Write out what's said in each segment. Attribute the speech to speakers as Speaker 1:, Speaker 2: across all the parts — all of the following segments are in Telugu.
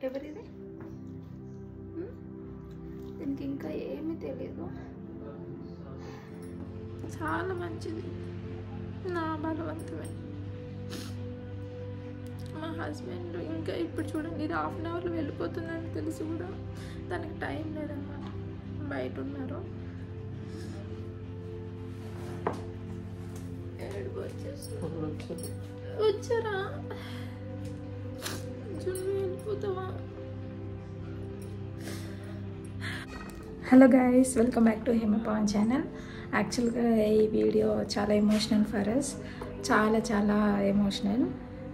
Speaker 1: ఎవరిది? దీనికి ఇంకా ఏమీ తెలియదు. చాలా మంచిది, నా బలవంతమే. మా హస్బెండ్ ఇంకా ఇప్పుడు చూడండి, ఇది 1/2 అవర్లో వెళ్ళిపోతుందని తెలిసి కూడా దానికి టైం లేదన్నమాట. బయట ఉన్నారు. వచ్చారా? జున్ను వెళ్ళిపోతావా? Hello guys, welcome back to Hema Pavan channel. యాక్చువల్గా ఈ వీడియో చాలా ఎమోషనల్ ఫర్ అస్, చాలా ఎమోషనల్.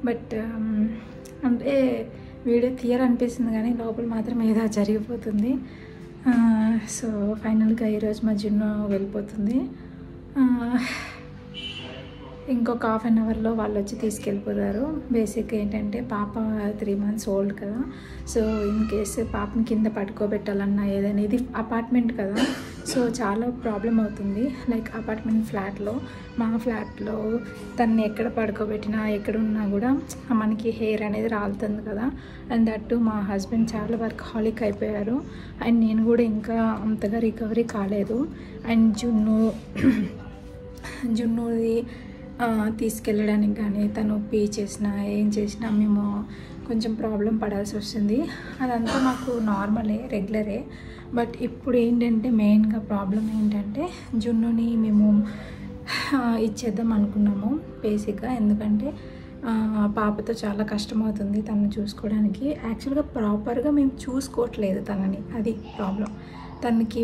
Speaker 1: బట్ అంటే వీడియో తీయాలనిపిస్తుంది కానీ లోపల మాత్రం ఏదో జరిగిపోతుంది. సో ఫైనల్గా ఈరోజు మా జున్ను వెళ్ళిపోతుంది. ఇంకొక 1/2 అవర్లో వాళ్ళు వచ్చి తీసుకెళ్ళిపోతారు. బేసిక్గా ఏంటంటే పాప 3 months ఓల్డ్ కదా. సో ఇన్ కేసు పాపని కింద పడుకోబెట్టాలన్నా ఏదైనా, ఇది అపార్ట్మెంట్ కదా, సో చాలా ప్రాబ్లం అవుతుంది. లైక్ అపార్ట్మెంట్ ఫ్లాట్లో, మా ఫ్లాట్లో తన్ని ఎక్కడ పడుకోబెట్టినా ఎక్కడున్నా కూడా మనకి హెయిర్ అనేది రాలుతుంది కదా. అండ్ దట్టు మా హస్బెండ్ చాలా వర్కహాలిక్ అయిపోయారు. అండ్ నేను కూడా ఇంకా అంతగా రికవరీ కాలేదు. అండ్ జున్నుది తీసుకెళ్ళడానికి కానీ తను పే చేసినా ఏం చేసినా మేము కొంచెం ప్రాబ్లం పడాల్సి వస్తుంది. అదంతా మాకు నార్మలే, రెగ్యులరే. బట్ ఇప్పుడు ఏంటంటే మెయిన్గా ప్రాబ్లం ఏంటంటే జున్నుని మేము ఇచ్చేద్దాం అనుకున్నాము బేసిక్గా. ఎందుకంటే పాపతో చాలా కష్టమవుతుంది తనని చూసుకోవడానికి. యాక్చువల్గా ప్రాపర్గా మేము చూసుకోవట్లేదు తనని, అది ప్రాబ్లం. తనకి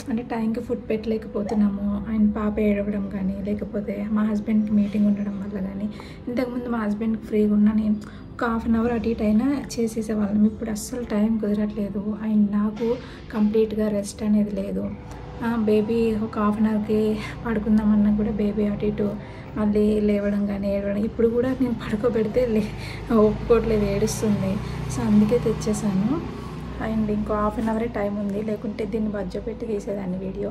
Speaker 1: అంటే టైంకి ఫుడ్ పెట్టలేకపోతున్నాము. అండ్ పాప ఏడవడం కానీ, లేకపోతే మా హస్బెండ్కి మీటింగ్ ఉండడం వల్ల కానీ. ఇంతకుముందు మా హస్బెండ్కి ఫ్రీగా ఉన్నా నేను ఒక 1/2 hour అటు ఇటు అయినా చేసేసేవాళ్ళం. ఇప్పుడు అస్సలు టైం కుదరట్లేదు. అండ్ నాకు కంప్లీట్గా రెస్ట్ అనేది లేదు. బేబీ ఒక 1/2 hourకి పడుకుందామన్నా కూడా బేబీ అటు ఇటు మళ్ళీ లేవడం కానీ ఏడవడం. ఇప్పుడు కూడా నేను పడుకోబెడితే ఒప్పుకోవట్లేదు, ఏడుస్తుంది. సో అందుకే తెచ్చేసాను. అండ్ ఇంకో 1/2 hour టైం ఉంది, లేకుంటే దీన్ని బజ్జో పెట్టి తీసేదాన్ని వీడియో.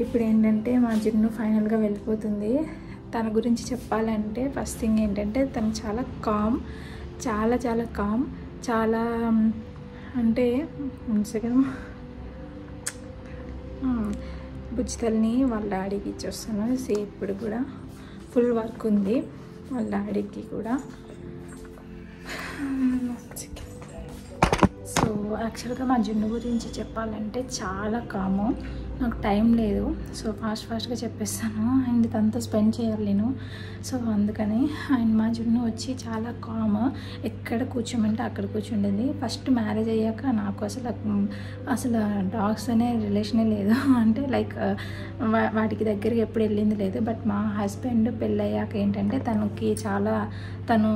Speaker 1: ఇప్పుడు ఏంటంటే మా జున్ను ఫైనల్గా వెళ్ళిపోతుంది. తన గురించి చెప్పాలంటే ఫస్ట్ థింగ్ ఏంటంటే తను చాలా కామ్, చాలా కామ్. చాలా అంటే బుజ్జితల్ని వాళ్ళ డాడీకి ఇచ్చొస్తాను. ఇప్పుడు కూడా ఫుల్ వర్క్ ఉంది వాళ్ళ డాడీకి కూడా. సో యాక్చువల్గా మా జున్ను గురించి చెప్పాలంటే చాలా కాము. నాకు టైం లేదు, సో ఫాస్ట్గా చెప్పేస్తాను. అండ్ తనతో స్పెండ్ చేయాలి నేను. సో అందుకని అండ్ మా జున్ను వచ్చి చాలా కామ్. ఎక్కడ కూర్చోమంటే అక్కడ కూర్చుండేది. ఫస్ట్ మ్యారేజ్ అయ్యాక నాకు అసలు డాగ్స్ అనే రిలేషనే లేదు. అంటే లైక్ వాటికి దగ్గరికి ఎప్పుడు వెళ్ళింది లేదు. బట్ మా హస్బెండ్ పెళ్ళయ్యాక ఏంటంటే తను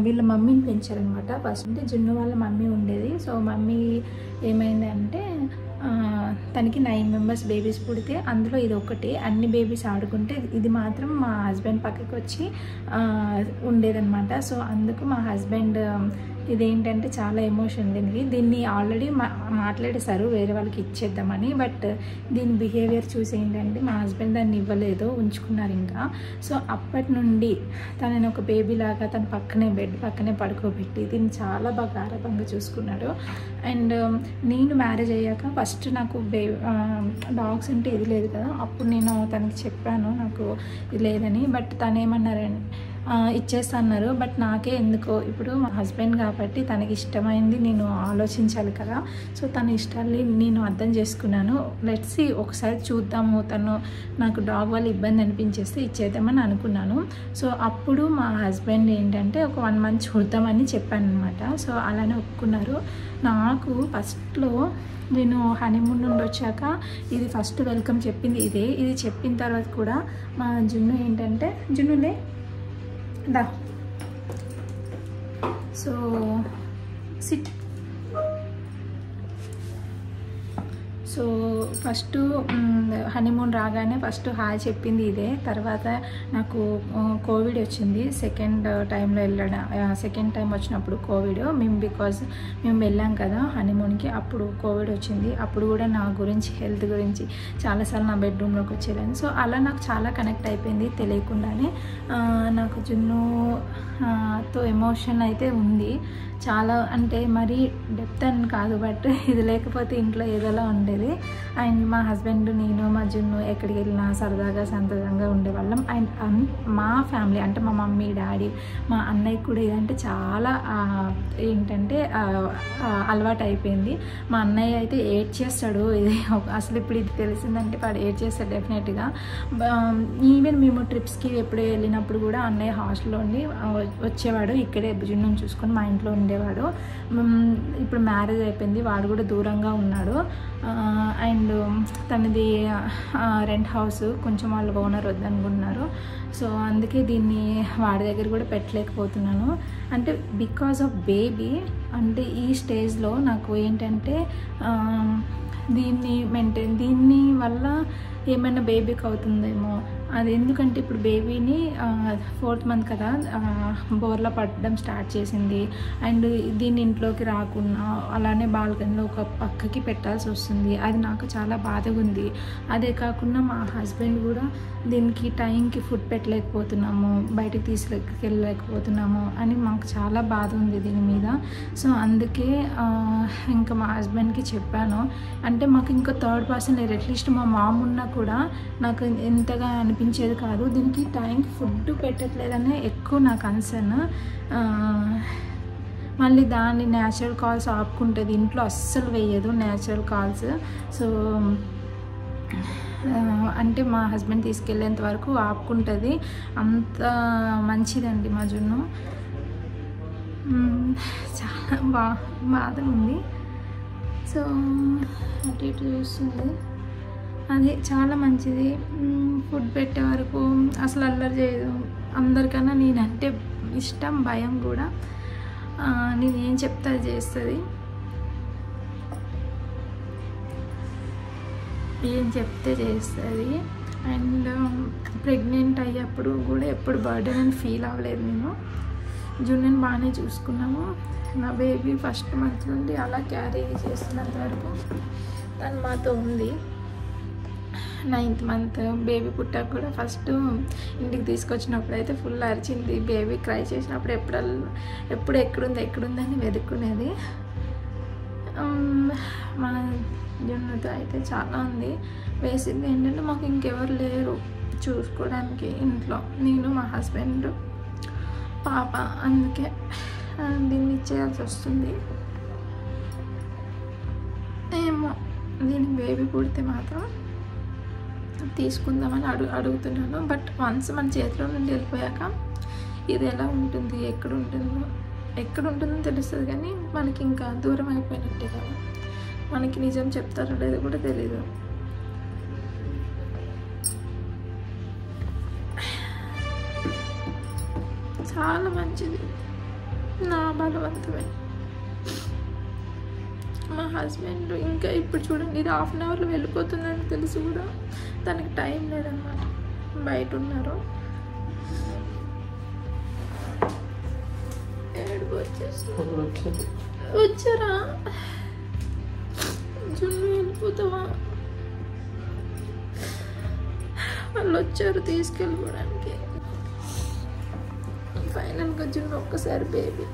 Speaker 1: వీళ్ళ మమ్మీని పెంచారనమాట. ఫస్ట్ అంటే జున్ను వాళ్ళ మమ్మీ ఉండేది. సో మమ్మీ ఏమైందంటే తనకి 9 members బేబీస్ పుడితే అందులో ఇది ఒకటి. అన్ని బేబీస్ ఆడుకుంటే ఇది మాత్రం మా హస్బెండ్ పక్కకి వచ్చి ఉండేదన్నమాట. సో అందుకు మా హస్బెండ్ ఇదేంటంటే చాలా ఎమోషన్ దీన్ని ఆల్రెడీ మాట్లాడేశారు వేరే వాళ్ళకి ఇచ్చేద్దామని. బట్ దీని బిహేవియర్ చూసి ఏంటంటే మా హస్బెండ్ దాన్ని ఇవ్వలేదు, ఉంచుకున్నారు ఇంకా. సో అప్పటి నుండి తనని ఒక బేబీ లాగా తన బెడ్ పక్కనే పడుకోబెట్టి దీన్ని చాలా బాగా గారాబంగా చూసుకున్నాడు. అండ్ నేను మ్యారేజ్ అయ్యాక ఫస్ట్ నాకు డాగ్స్ అంటే ఇది లేదు కదా, అప్పుడు నేను తనకి చెప్పాను నాకు ఇది లేదని. బట్ తను ఏమన్నారండి, ఇచ్చేస్తా అన్నారు. బట్ నాకే ఎందుకో ఇప్పుడు మా హస్బెండ్ కాబట్టి తనకి ఇష్టమైంది నేను ఆలోచించాలి కదా. సో తన ఇష్టాన్ని నేను అర్థం చేసుకున్నాను. లెట్స్ సీ, ఒకసారి చూద్దాము. తను నాకు డాగ్ వల్ల ఇబ్బంది అనిపించేస్తే ఇచ్చేద్దామని అనుకున్నాను. సో అప్పుడు మా హస్బెండ్ ఏంటంటే ఒక 1 month చూద్దామని చెప్పాను అనమాట. సో అలానే ఒప్పుకున్నారు. నాకు ఫస్ట్లో నేను హనీమూన్ నుండి వచ్చాక ఇది ఫస్ట్ వెల్కమ్ చెప్పింది ఇదే. ఇది చెప్పిన తర్వాత కూడా మా జున్ను ఏంటంటే జున్నులే దా, so sit. So first honeymoon రాగానే ఫస్ట్ హాయ్ చెప్పింది ఇదే. తర్వాత నాకు కోవిడ్ వచ్చింది సెకండ్ టైంలో సెకండ్ టైం వచ్చినప్పుడు కోవిడ్ మేము వెళ్ళాం కదా హనీమూన్కి, అప్పుడు కోవిడ్ వచ్చింది. అప్పుడు కూడా నా గురించి హెల్త్ గురించి చాలాసార్లు నా బెడ్రూమ్లోకి వచ్చేదాన్ని. సో అలా నాకు చాలా కనెక్ట్ అయిపోయింది తెలియకుండానే. నాకు జున్నుతో ఎమోషన్ అయితే ఉంది చాలా, అంటే మరీ డెప్త్ అని కాదు, బట్ ఇది లేకపోతే ఇంట్లో ఏదోలా ఉండేది. అండ్ మా హస్బెండ్, నేను, మా జున్ను ఎక్కడికి వెళ్ళినా సరదాగా సంతోషంగా ఉండేవాళ్ళం. అండ్ మా ఫ్యామిలీ అంటే మా మమ్మీ, డాడీ, మా అన్నయ్య కూడా ఇదంటే చాలా ఏంటంటే అలవాటు అయిపోయింది. మా అన్నయ్య అయితే ఏడ్ చేస్తాడు, ఇది అసలు ఇప్పుడు ఇది తెలిసిందంటే వాడు ఏడ్ చేస్తాడు డెఫినెట్గా. ఈవెన్ మేము ట్రిప్స్కి ఎప్పుడు వెళ్ళినప్పుడు కూడా అన్నయ్య హాస్టల్లో ఉండి వచ్చేవాడు, ఇక్కడే జున్నుని చూసుకొని మా ఇంట్లో ఉండేవాడు. ఇప్పుడు మ్యారేజ్ అయిపోయింది, వాడు కూడా దూరంగా ఉన్నాడు. అండ్ తనది రెంట్ హౌస్, కొంచెం వాళ్ళు ఓనర్ వద్దనుకుంటున్నారు. సో అందుకే దీన్ని వాడి దగ్గర కూడా పెట్టలేకపోతున్నాను. అంటే బికాజ్ ఆఫ్ బేబీ, అంటే ఈ స్టేజ్లో నాకు ఏంటంటే దీన్ని వల్ల ఏమైనా బేబీకి అవుతుందేమో అది. ఎందుకంటే ఇప్పుడు బేబీని 4th month కదా, బోర్లో పడడం స్టార్ట్ చేసింది. అండ్ దీన్ని ఇంట్లోకి రాకుండా అలానే బాల్కనీలో ఒక పక్కకి పెట్టాల్సి వస్తుంది. అది నాకు చాలా బాధగా ఉంది. అదే కాకుండా మా హస్బెండ్ కూడా దీనికి టైంకి ఫుడ్ పెట్టలేకపోతున్నాము, బయటకు తీసుకెళ్ళలేకపోతున్నాము అని మాకు చాలా బాధ ఉంది దీని మీద. సో అందుకే ఇంకా మా హస్బెండ్కి చెప్పాను. అంటే మాకు ఇంకా థర్డ్ పర్సన్ లేరు, అట్లీస్ట్ మా మామ్ ఉన్నా కూడా నాకు ఎంతగా అనిపించేది కాదు. దీనికి టైంకి ఫుడ్ పెట్టట్లేదనే ఎక్కువ నా కన్సర్న్. మళ్ళీ దాన్ని న్యాచురల్ కాల్స్ ఆపుకుంటుంది, ఇంట్లో అస్సలు వేయదు న్యాచురల్ కాల్స్. సో అంటే మా హస్బెండ్ తీసుకెళ్ళేంత వరకు ఆపుకుంటుంది, అంత మంచిదండి మా జున్ను. చాలా బాధ ఉంది. సో అటు ఇటు చూస్తుంది, అది చాలా మంచిది. ఫుడ్ పెట్టే వరకు అసలు అల్లరి చేయదు. అందరికన్నా నేనంటే ఇష్టం, భయం కూడా. నేను ఏం చెప్తే అది చేస్తుంది, ఏం చెప్తే చేస్తుంది. అండ్ ప్రెగ్నెంట్ అయ్యేప్పుడు కూడా ఎప్పుడు బర్త్డే అని ఫీల్ అవ్వలేదు నేను. జున్నుని బాగానే చూసుకున్నాము. నా బేబీ ఫస్ట్ మంత్ నుండి అలా క్యారీ చేస్తున్నంత వరకు తను మాతో ఉంది. 9th month బేబీ పుట్టాక కూడా ఫస్ట్ ఇంటికి తీసుకొచ్చినప్పుడు అయితే ఫుల్ అరిచింది. బేబీ క్రై చేసినప్పుడు ఎప్పుడు ఎక్కడుంది అని వెతుక్కునేది. మన జున్నుతో అయితే చాలా ఉంది. బేసిక్గా ఏంటంటే మాకు ఇంకెవరు లేరు చూసుకోవడానికి ఇంట్లో, నేను, మా హస్బెండ్, పాప. అందుకే దీన్ని ఇచ్చేయాల్సి వస్తుంది. ఏమో దీనికి బేబీ పుడితే మాత్రం తీసుకుందామని అడుగుతున్నాను. బట్ వన్స్ మన చేతిలో నుండి వెళ్ళిపోయాక ఇది ఎలా ఉంటుంది, ఎక్కడ ఉంటుందో తెలుస్తుంది. కానీ మనకి ఇంకా దూరం అయిపోయినట్టే కదా, మనకి నిజం చెప్తారో లేదో కూడా తెలీదు. చాలా మంచిది, నా బలవంతమే. మా హస్బెండ్ ఇంకా ఇప్పుడు చూడండి, ఇది 1/2 hourలో వెళ్ళిపోతుందని తెలిసి కూడా దానికి టైం లేదన్నమాట, బయట ఉన్నారు. ఏడుపు వచ్చారా? జున్ను వెళ్ళిపోతావా? వాళ్ళు వచ్చారు తీసుకెళ్ళిపోవడానికి. ఫైనల్గా జున్ను ఒక్కసారి బేబీ.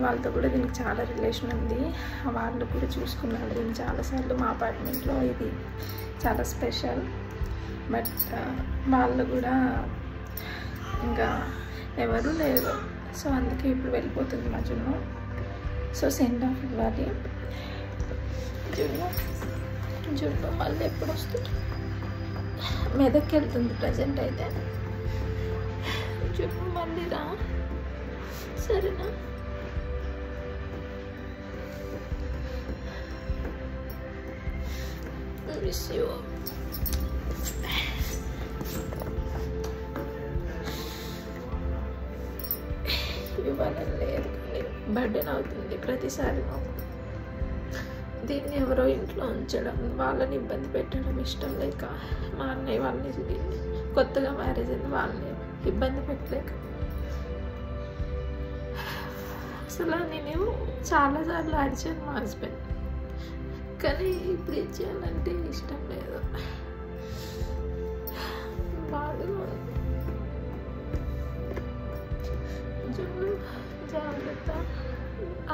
Speaker 1: వాళ్ళతో కూడా దీనికి చాలా రిలేషన్ ఉంది, వాళ్ళు కూడా చూసుకున్నారు దీన్ని చాలాసార్లు. మా అపార్ట్మెంట్లో ఇది చాలా స్పెషల్. బట్ వాళ్ళు కూడా ఇంకా ఎవరు లేరు. సో అందుకే ఇప్పుడు వెళ్ళిపోతుంది మా జున్ను. సో సెండ్ ఆఫ్ ఇవ్వాలి. జున్ను మళ్ళీ ఎప్పుడు వస్తుంది? మెదక్కి వెళ్తుంది ప్రజెంట్ అయితే. జున్ను మళ్ళీ రా, సరేనా? Miss you. ఇవ్వాలని లేదు కానీ బర్త్డేన్ అవుతుంది ప్రతిసారి మాకు. దీన్ని ఎవరో ఇంట్లో ఉంచడం, వాళ్ళని ఇబ్బంది పెట్టడం ఇష్టం లేక మా అన్నయ్య వాళ్ళని, కొత్తగా మ్యారేజ్ అయింది, వాళ్ళని ఇబ్బంది పెట్టలేక అసలు నేను చాలాసార్లు అడిచాను మా హస్బెండ్, కానీ ఇప్పుడు ఇచ్చేయాలంటే ఇష్టం లేదు. వాడు జున్ను జాగ్రత్త,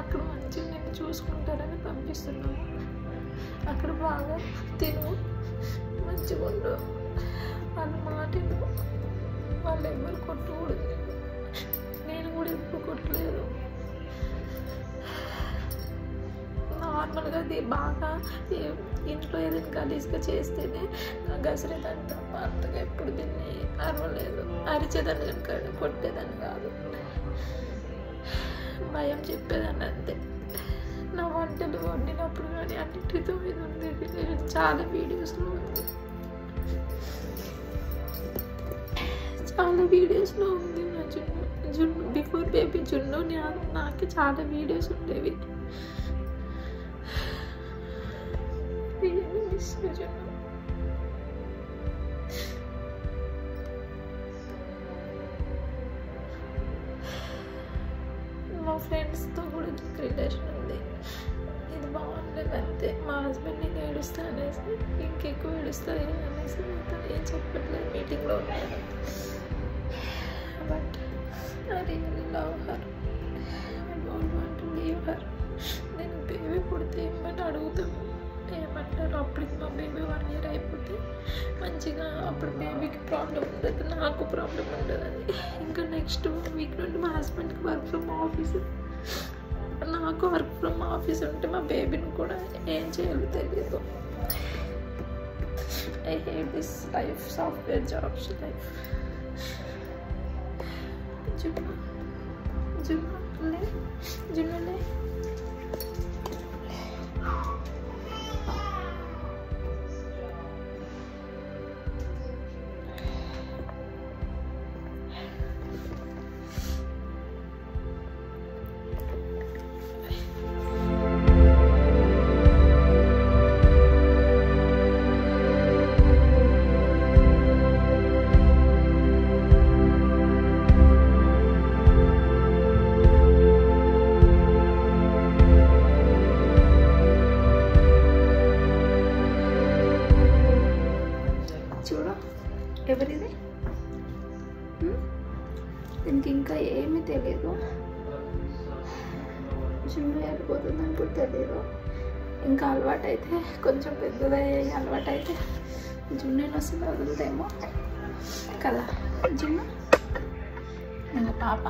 Speaker 1: అక్కడ మంచిగా నేను చూసుకుంటారని పంపిస్తున్నాను. అక్కడ బాగా తిను, మంచిగా ఉండు, వాళ్ళ మాటలు, వాళ్ళు ఎవరు కొట్టకూడదు. నేను కూడా ఎప్పుడు కొట్టలేదు. నార్మల్గా అది బాగా ఇంట్లో ఏదైనా గలీజ్గా చేస్తేనే గసిరేదంట. అంతగా ఎప్పుడు దీన్ని అరవలేదు. అరిచేదాన్ని కనుక కొట్టేదాన్ని కాదు, భయం చెప్పేదాన్ని అంతే. నా వంటలు వండినప్పుడు కానీ అన్నిటితో ఇది ఉండేది. నేను చాలా వీడియోస్లో ఉంది, చాలా వీడియోస్లో ఉంది నా జున్ను బిఫోర్ బేబీ జున్ను. నాకు చాలా వీడియోస్ ఉండేవి. జున్ను మా ఫ్రెండ్స్తో కూడా రిలేషన్ ఉంది. ఇది బాగుండదు అంతే. మా హస్బెండ్ నేను ఏడుస్తా అనేసి, ఇంకెక్కువ ఏడుస్తా అనేసి ఏం చెప్పట్లేదు, మీటింగ్లో ఉన్నాను. But I really love her, I don't want to leave her. నేను బేబీ పుడితే ఏమని అడుగుతాను, ఏమంటారు అప్పటికి మా బేబీ 1 year అయిపోతే మంచిగా, అప్పుడు బేబీకి ప్రాబ్లం ఉండదు, నాకు ప్రాబ్లం ఉండదని. ఇంకా నెక్స్ట్ వీక్ నుండి మా హస్బెండ్కి వర్క్ ఫ్రమ్ ఆఫీస్, నాకు వర్క్ ఫ్రమ్ ఆఫీస్ ఉంటే మా బేబీని కూడా ఏం చేయాలో తెలియదు. I hate this life, software jobs life. జున్నులే ఎవరిది? దీనికి ఇంకా ఏమీ తెలియదు. జున్ను వెళ్ళిపోతుందని కూడా తెలియదు. ఇంకా అలవాటు అయితే, కొంచెం పెద్దగా అలవాటు అయితే జున్నుని వస్తుంది వదులుతామో కదా. జున్ను ఇంకా పాప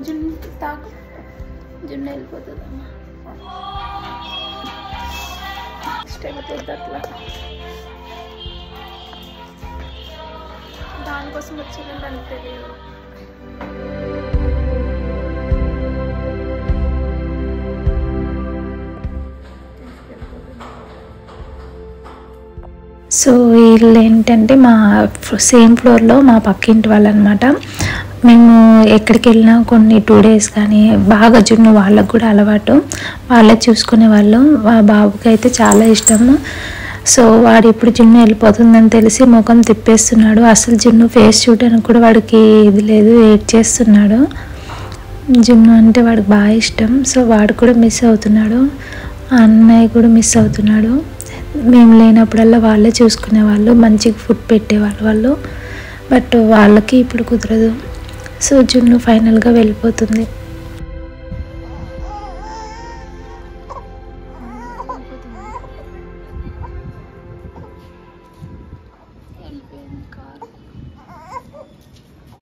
Speaker 1: జున్ను తాకు, జున్ను వెళ్ళిపోతుందమ్మా. అయిపోతుంది అట్లా. దానికోసం వచ్చిందని దానికి తెలియదు. సో వీళ్ళు ఏంటంటే మా సేమ్ ఫ్లోర్లో మా పక్కింటి వాళ్ళు అనమాట. మేము ఎక్కడికి వెళ్ళినా కొన్ని 2 days కానీ బాగా జున్ను వాళ్ళకు కూడా అలవాటు, వాళ్ళే చూసుకునే వాళ్ళు. మా బాబుకి అయితే చాలా ఇష్టము. సో వాడు ఇప్పుడు జున్ను వెళ్ళిపోతుందని తెలిసి ముఖం తిప్పేస్తున్నాడు. అసలు జున్ను ఫేస్ చూడడానికి కూడా వాడికి ఇది లేదు, వెయిట్ చేస్తున్నాడు. జున్ను అంటే వాడికి బాగా ఇష్టం. సో వాడు కూడా మిస్ అవుతున్నాడు, అన్నయ్య కూడా మిస్ అవుతున్నాడు. మేము లేనప్పుడల్లా వాళ్ళే చూసుకునేవాళ్ళు, మంచిగా ఫుడ్ పెట్టేవాళ్ళు వాళ్ళు. బట్ వాళ్ళకి ఇప్పుడు కుదరదు. సో జున్ను ఫైనల్గా వెళ్ళిపోతుంది.